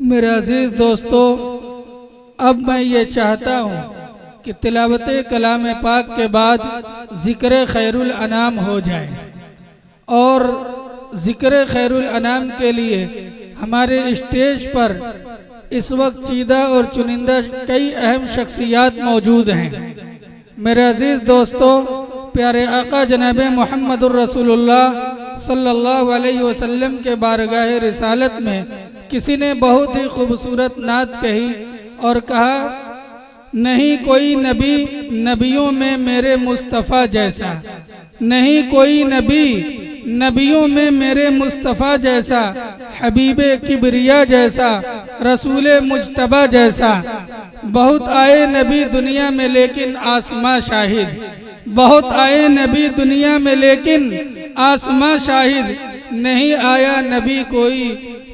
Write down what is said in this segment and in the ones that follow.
میرے عزیز دوستو، اب میں یہ چاہتا ہوں کہ تلاوت کلام پاک کے بعد ذکر خیر الانام ہو جائے، اور ذکر خیر الانام کے لیے ہمارے اسٹیج پر اس وقت چیدہ اور چنندہ کئی اہم شخصیات موجود ہیں۔ میرے عزیز دوستو، پیارے آقا جناب محمد الرسول اللہ صلی اللہ علیہ وسلم کے بارگاہ رسالت میں کسی نے بہت ہی خوبصورت نعت کہی اور کہا، نہیں کوئی نبی نبیوں میں میرے مصطفیٰ جیسا، نہیں کوئی نبی نبیوں میں میرے مصطفیٰ جیسا، حبیب کبریا جیسا، رسول مجتبیٰ جیسا۔ بہت آئے نبی دنیا میں لیکن آسماں شاہد، بہت آئے نبی دنیا میں لیکن آسماں شاہد، نہیں آیا نبی کوئی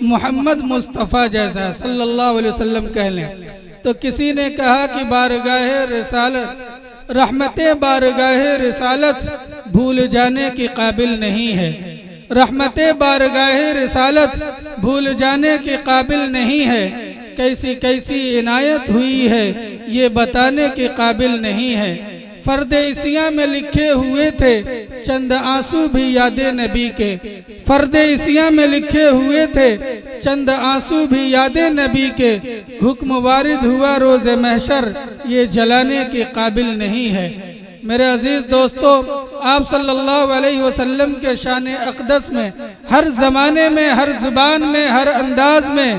محمد مصطفیٰ جیسا صلی اللہ علیہ وسلم کہہ لیں۔ تو کسی نے کہا کہ بارگاہ رسالت، رحمت بارگاہ رسالت بھول جانے کی قابل نہیں ہے، رحمت بارگاہ رسالت بھول جانے کی قابل نہیں ہے، کیسی کیسی عنایت ہوئی ہے یہ بتانے کے قابل نہیں ہے۔ فرد عیسیٰ میں لکھے ہوئے تھے چند آنسو بھی یاد نبی کے، فرد عیسیٰ میں لکھے ہوئے تھے چند آنسو بھی یاد نبی کے، حکم وارد ہوا روز محشر یہ جلانے کے قابل نہیں ہے۔ میرے عزیز دوستو، آپ صلی اللہ علیہ وسلم کے شان اقدس میں ہر زمانے میں، ہر زبان میں، ہر انداز میں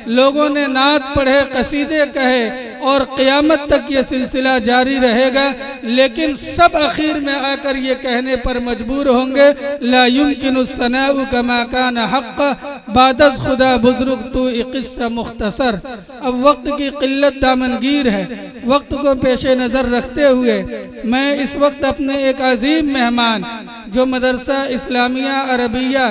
لوگوں نے نعت پڑھے، قصیدے کہے، اور قیامت تک یہ سلسلہ جاری رہے گا، لیکن سب اخیر میں آ کر یہ کہنے پر مجبور ہوں گے، لا يمكن الثناء كما كان حقا بعد از خدا بزرگ تو قصہ مختصر۔ اب وقت کی قلت دامنگیر ہے، وقت کو پیش نظر رکھتے ہوئے میں اس وقت اپنے ایک عظیم مہمان جو مدرسہ اسلامیہ عربیہ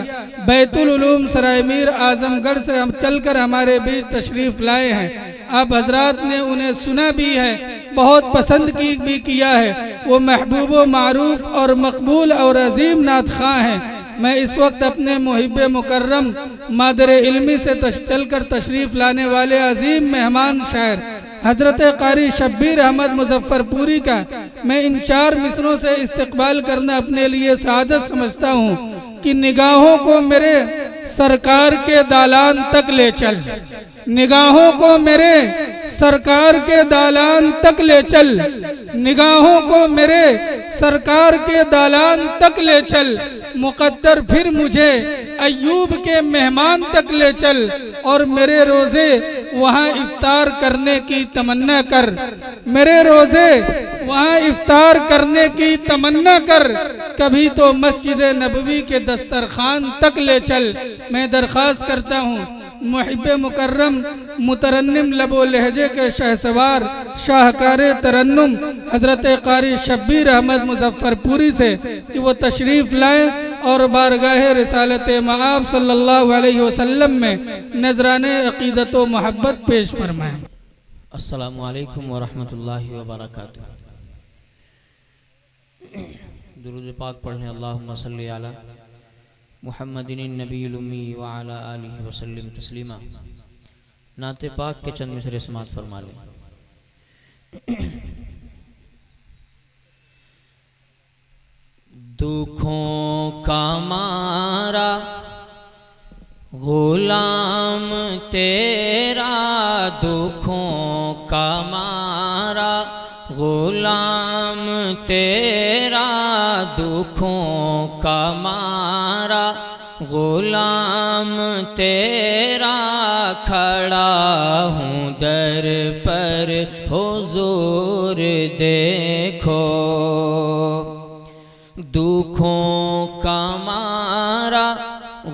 بیت العلوم سرائے میر اعظم گڑھ سے چل کر ہمارے بیچ تشریف لائے ہیں، آپ حضرات نے انہیں سنا بھی ہے، بہت پسند بھی کیا ہے، وہ محبوب و معروف اور مقبول اور عظیم نعت خواں ہیں۔ میں اس وقت اپنے محب مکرم مادر علمی سے چل کر تشریف لانے والے عظیم مہمان شاعر حضرت قاری شبیر احمد مظفر پوری کا میں ان 4 مصروں سے استقبال کرنا اپنے لیے سعادت سمجھتا ہوں کہ نگاہوں کو میرے سرکار کے دالان تک لے چل، نگاہوں کو میرے سرکار کے دالان تک لے چل، نگاہوں کو میرے سرکار کے دالان تک لے چل، مقدر پھر مجھے ایوب کے مہمان تک لے چل، اور میرے روزے وہاں افطار کرنے کی تمنا کر، میرے روزے وہاں افطار کرنے کی تمنا کر، کبھی تو مسجد نبوی کے دسترخوان تک لے چل۔ میں درخواست کرتا ہوں محب مکرم مترنم لب و لہجے کے شہسوار شاہکار ترنم حضرت قاری شبیر احمد مظفر پوری سے کہ وہ تشریف لائیں اور بارگاہ رسالت مآب صلی اللہ علیہ وسلم میں نذران عقیدت و محبت پیش فرمائیں۔ السلام علیکم ورحمۃ اللہ وبرکاتہ۔ درود پاک پڑھیں، اللہم صلی علی محمد النبی الامی وعلی آلہ وسلم تسلیما۔ نعت پاک کے چند مصرے سماعت فرما لیں۔ دکھوں کا مارا غلام تیرا، دکھوں کا مارا غلام تیرا، دکھوں کا مارا غلام تیرا، کھڑا ہوں در پر حضور دیکھو، دکھوں کا مارا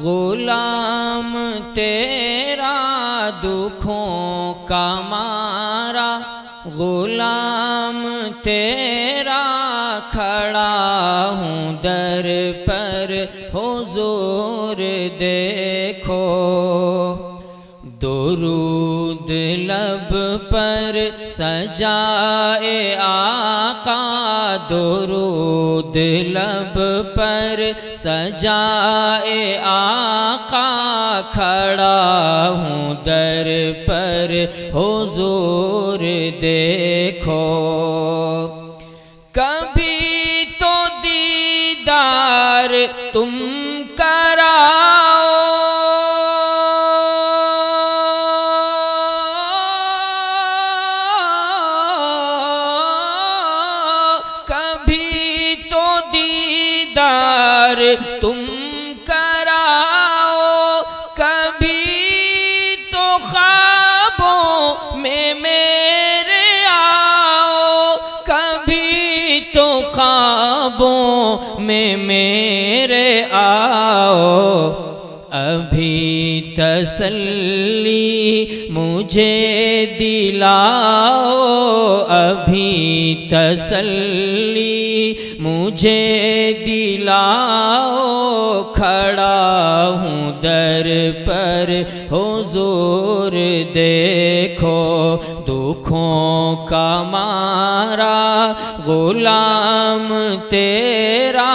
غلام تیرا، دکھوں کا مارا غلام تیرا، کھڑا ہوں در پر حضور دیکھو، درود لب پر سجائے آقا، درود لب پر سجائے آقا، کھڑا ہوں در پر حضور دیکھو، کبھی تو دیدار تم کراؤ، کبھی تو دیدار تم کراؤ، کبھی تو خوابوں میں میرے آؤ، کبھی تو خوابوں میں میرے آؤ، ابھی تسلی مجھے دلاؤ، ابھی تسلی مجھے دلاؤ، کھڑا ہوں در پر حضور دیکھو، دکھوں کا مارا غلام تیرا،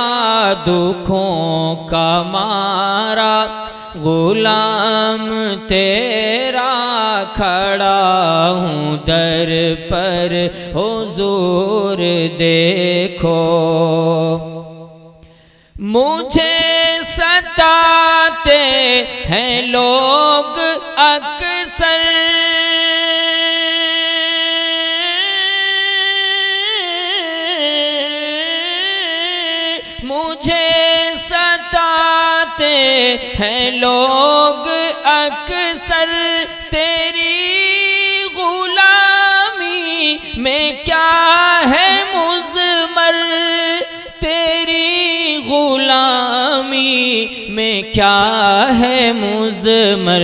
دکھوں کا مارا غلام تیرا، کھڑا ہوں در پر حضور دیکھو، مجھے ستاتے ہیں لوگ اکثر، مجھے ستاتے ہیں لوگ اکثر، تیری غلامی میں کیا ہے مضمر، تیری غلامی میں کیا ہے مضمر،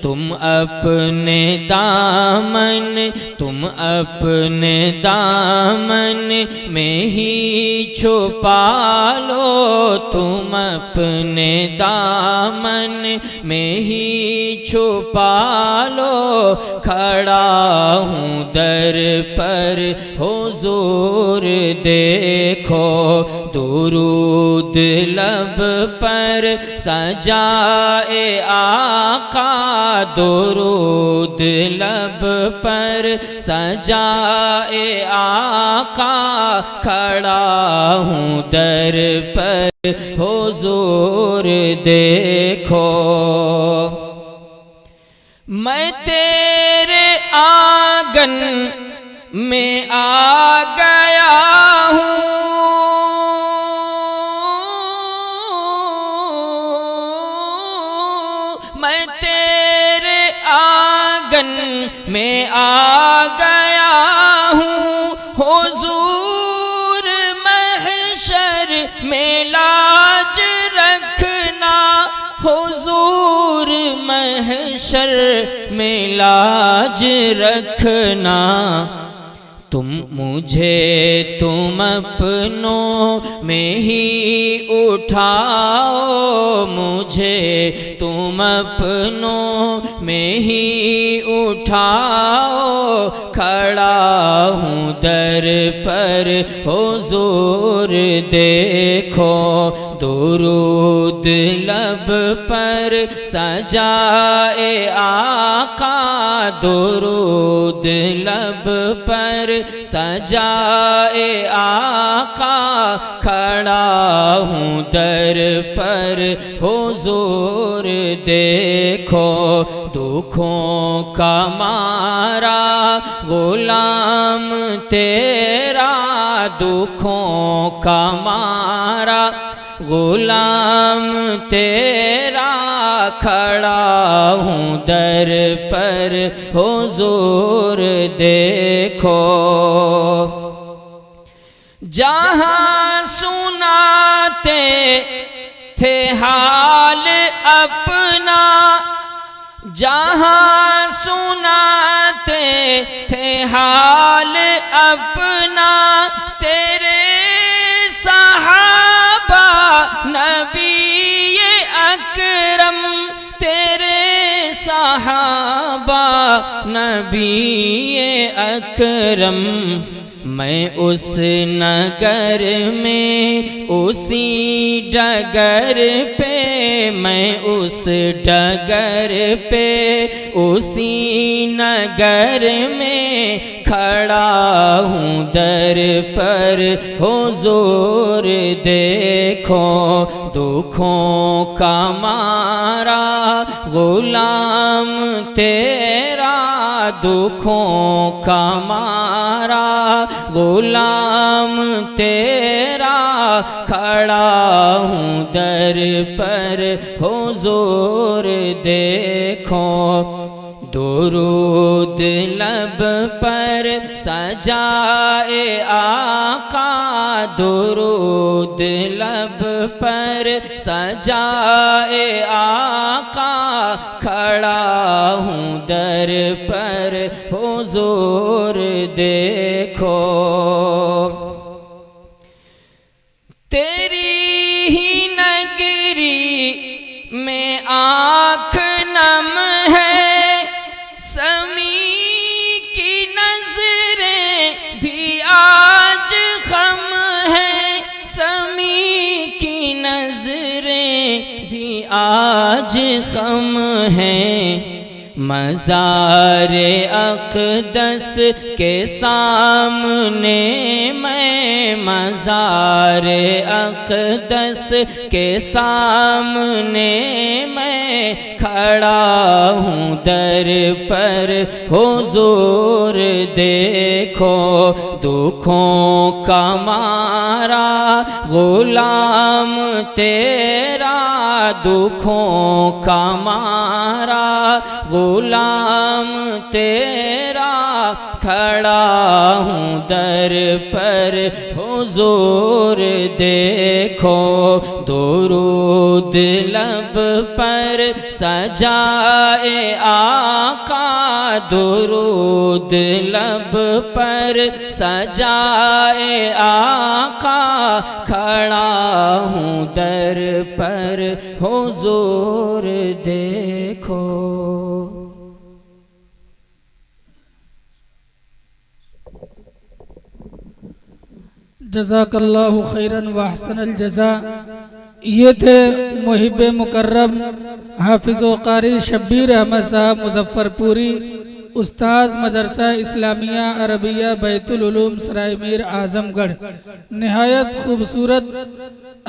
تم اپنے دامن، تم اپنے دامن میں ہی چھپا لو، تم اپنے دامن میں ہی چھپا لو، کھڑا ہوں در پر حضور دیکھو، درود لب پر سجائے آقا، درود لب پر سجائے آقا، کھڑا ہوں در پر حضور دیکھو، میں تیرے آنگن میں آ گیا ہوں، میں تیرے آنگن میں آ گیا ہوں، حضور محشر میں لاج رکھنا، حضور محشر میں لاج رکھنا، تم مجھے تم اپنوں میں ہی اٹھاؤ، مجھے تم اپنوں میں ہی اٹھاؤ، کھڑا ہوں در پر حضور دیکھو، درود لب پر سجائے آقا، درود لب پر سجائے آقا، کھڑا ہوں در پر حضور دیکھو، دکھوں کا مارا غلام تیرا، دکھوں کا مارا غلام تیرا، کھڑا ہوں در پر حضور دیکھو، جہاں سناتے تھے حال اپنا، جہاں سناتے تھے حال اپنا، تیرے صحابہ نبی اکرم، تیرے صحابہ نبی اکرم، میں اس نگر میں اسی ڈگر پہ، میں اس ڈگر پہ اسی نگر میں کھڑا ہوں در پر حضور دیکھو دکھوں کا مارا غلام تیرا، دکھوں کا مارا غلام تیرا، کھڑا ہوں در پر حضور دیکھو درود لب پر سجائے آقا، درود لب پر سجائے آقا، کھڑا ہوں در پر حضور دیکھو تیری ہی نگری میں آنکھ نم ہے، سمی کی نظریں بھی آج خم ہیں، سمی کی نظریں بھی آج خم ہیں، مزار اقدس کے سامنے میں، مزار اقدس کے سامنے میں کھڑا ہوں در پر حضور دیکھو دکھوں کا مارا غلام تیرا، دکھوں کا مارا غلام تیرا، کھڑا ہوں در پر حضور دیکھو درود لب پر سجائے آقا، درود لب پر سجائے آقا، کھڑا ہوں در پر حضور دیکھو جزاک اللہ خیراً و احسن الجزاء۔ یہ تھے محب مکرم حافظ و قاری شبیر احمد صاحب مظفر پوری، استاذ مدرسہ اسلامیہ عربیہ بیت العلوم سرائے میر اعظم گڑھ۔ نہایت خوبصورت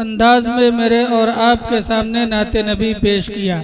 انداز میں میرے اور آپ کے سامنے نعت نبی پیش کیا۔